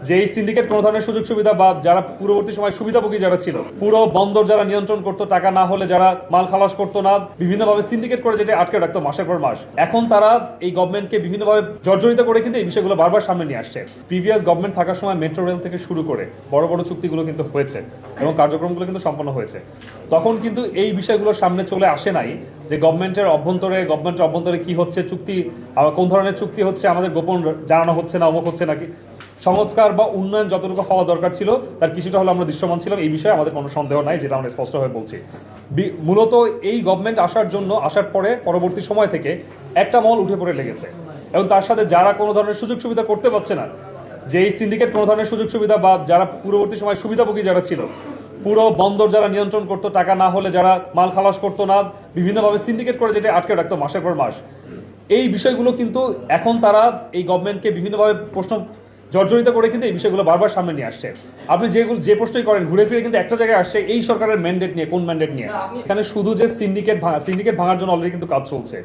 যে এই সিন্ডিকেট কোনো ধরনের সুযোগ সুবিধা বা যারা পূর্ববর্তী সময় সুবিধাভোগী যারা ছিল, পুরো বন্দর যারা নিয়ন্ত্রণ করতো, টাকা না হলে যারা মাল খালাস করতো না, বিভিন্নভাবে সিন্ডিকেট করে যেটা আটকে রাখতো মাসের পর মাস, এখন তারা এই গভর্নমেন্টকে বিভিন্নভাবে জর্জরিত করে কিন্তু এই বিষয়গুলো বারবার সামনে নিয়ে আসছে। প্রিভিয়াস গভর্নমেন্ট থাকার সময় মেট্রো রেল থেকে শুরু করে বড় বড় চুক্তিগুলো কিন্তু হয়েছে এবং কার্যক্রমগুলো কিন্তু সম্পন্ন হয়েছে। তখন কিন্তু এই বিষয়গুলো সামনে চলে আসে নাই যে গভর্নমেন্টের অভ্যন্তরে কি হচ্ছে, চুক্তি কোন ধরনের চুক্তি হচ্ছে আমাদের গোপন জানানো হচ্ছে না, অমুক হচ্ছে নাকি। সংস্কার বা উন্নয়ন যতটুকু হওয়া দরকার ছিল তার কিছুটা হলো আমরা দৃশ্যমান ছিলাম, এই বিষয়ে আমাদের কোনো সন্দেহ নাই, যেটা আমরা স্পষ্টভাবে বলছি। মূলত এই গভর্নমেন্ট আসার পরে পরবর্তী সময় থেকে একটা মহল উঠে পড়ে লেগেছে এবং তার সাথে যারা কোনো ধরনের সুযোগ সুবিধা করতে পারছে না, যে এই সিন্ডিকেট কোনো ধরনের সুযোগ সুবিধা বা যারা পূর্ববর্তী সময় সুবিধাভোগী যারা ছিল, পুরো বন্দর যারা নিয়ন্ত্রণ করতো, টাকা না হলে যারা মাল খালাস করতো না, বিভিন্নভাবে সিন্ডিকেট করে যেটা আটকে রাখতো মাসের পর মাস, এই বিষয়গুলো কিন্তু এখন তারা এই গভর্নমেন্টকে বিভিন্নভাবে প্রশ্ন জর্জরিত করে কিন্তু এই বিষয়গুলো বারবার সামনে নিয়ে আসছে। আপনি যে প্রশ্নই করেন ঘুরে ফিরে কিন্তু একটা জায়গায় আসছে, এই সরকারের ম্যান্ডেট নিয়ে। কোন ম্যান্ডেট নিয়ে? এখানে শুধু যে সিন্ডিকেট ভাঙার জন্য অলরেডি কিন্তু কাজ চলছে।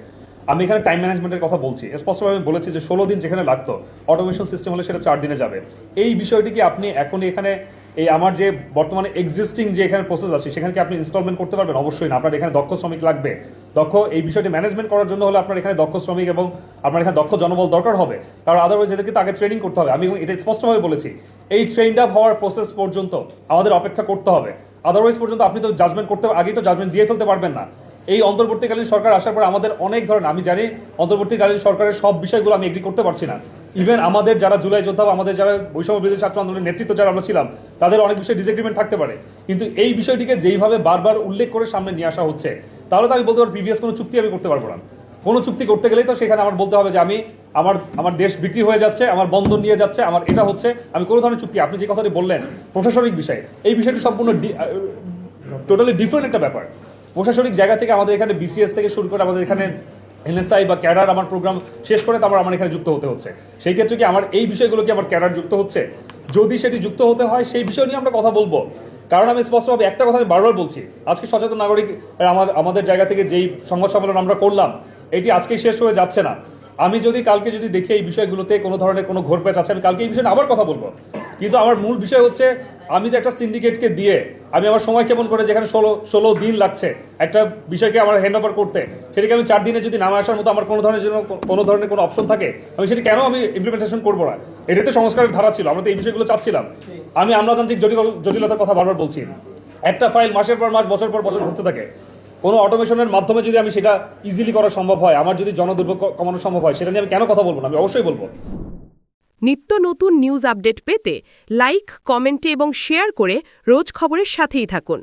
আমি এখানে টাইম ম্যানেজমেন্টের কথা বলছি, স্পষ্টভাবে বলেছি যে 16 দিন যেখানে লাগতো অটোমেশন সিস্টেম হলে সেটা 4 দিনে যাবে। এই বিষয়টি কি আপনি এখন এখানে এই আমার যে বর্তমানে এক্সিস্টিং যে এখানে প্রসেস আছে সেখানে কি আপনি ইনস্টলমেন্ট করতে পারবেন? অবশ্যই না। আপনার এখানে দক্ষ শ্রমিক লাগবে। এই বিষয়টি ম্যানেজমেন্ট করার জন্য হলে আপনার এখানে দক্ষ শ্রমিক এবং আপনার এখানে দক্ষ জনবল দরকার হবে, কারণ আদারওয়াইজ এদেরকে তো আগে ট্রেনিং করতে হবে। আমি এটা স্পষ্টভাবে বলেছি, এই ট্রেন্ড আপ হওয়ার প্রসেস পর্যন্ত আমাদের অপেক্ষা করতে হবে। আদারওয়াইজ পর্যন্ত আপনি তো আগেই তো জাজমেন্ট দিয়ে ফেলতে পারবেন না। এই অন্তর্বর্তীকালীন সরকার আসার পর আমাদের অনেক ধরনের, আমি জানি অন্তর্বর্তীকালীন সরকারের সব বিষয়গুলো আমি এগ্রি করতে পারছি না। ইভেন আমাদের যারা জুলাই যোদ্ধা বা আমাদের যারা বৈষম্য বিরোধী ছাত্র আন্দোলনের নেতৃত্ব যারা আমরা ছিলাম, তাদের অনেক বিষয়ে ডিসএগ্রিমেন্ট থাকতে পারে, কিন্তু এই বিষয়টিকে যেইভাবে বারবার উল্লেখ করে সামনে নিয়ে আসা হচ্ছে, তাহলে তো আমি বলতে পারি প্রিভিয়াস কোনো চুক্তি আমি করতে পারবো না। কোনো চুক্তি করতে গেলেই তো সেখানে আমার বলতে হবে যে আমার দেশ বিক্রি হয়ে যাচ্ছে, আমার বন্ধন নিয়ে যাচ্ছে, আমার এটা হচ্ছে। আমি কোনো ধরনের চুক্তি, আপনি যে কথাটি বললেন প্রশাসনিক বিষয়, এই বিষয়টি সম্পূর্ণ টোটালি ডিফারেন্ট একটা ব্যাপার। প্রশাসনিক জায়গা থেকে আমাদের এখানে বিসিএস থেকে শুরু করে আমাদের এখানে এনএসআই বা ক্যাডার আমার প্রোগ্রাম শেষ করে তারপর আমার এখানে যুক্ত হতে হচ্ছে। সেই ক্ষেত্রে কি আমার এই বিষয়গুলো কি আমার ক্যাডার যুক্ত হচ্ছে? যদি সেটি যুক্ত হতে হয় সেই বিষয় নিয়ে আমরা কথা বলবো। কারণ আমি স্পষ্টভাবে একটা কথা আমি বারবার বলছি, আজকে সচেতন নাগরিক আমাদের জায়গা থেকে যেই সংবাদ সম্মেলন আমরা করলাম, এটি আজকেই শেষ হয়ে যাচ্ছে না। আমি কালকে দেখি এই বিষয়গুলোতে কোনো ধরনের কোনো ঘোরপ্যাচ আছে, আমি কালকে এই বিষয়ে আবার কথা বলবো। কিন্তু আমার মূল বিষয় হচ্ছে, আমি যে একটা সিন্ডিকেটকে দিয়ে আমি আমার সময় কেমন করে, যেখানে 16 দিন লাগছে একটা বিষয়কে আমার হ্যান্ড ওভার করতে, সেটাকে আমি 4 দিনে যদি নামে আসার মতো আমার কোনো ধরনের কোনো অপশন থাকে, আমি সেটা কেন আমি ইমপ্লিমেন্টেশন করবো না? এটাতে সংস্কারের ধারা ছিল, আমরা তো এই বিষয়গুলো চাচ্ছিলাম। আমি আমলাতান্ত্রিক জটিলতার কথা বারবার বলছি। একটা ফাইল মাসের পর মাস, বছর পর বছর ঘুরতে থাকে। কোনো অটোমেশনের মাধ্যমে যদি আমি সেটা ইজিলি করা সম্ভব হয়, আমার যদি জনদুর্ভোগ কমানো সম্ভব হয়, সেটা নিয়ে আমি কেন কথা বলবো না? আমি অবশ্যই বলবো। নিত্য নতুন নিউজ আপডেট পেতে লাইক, কমেন্টে এবং শেয়ার করে রোজ খবরের সাথেই থাকুন।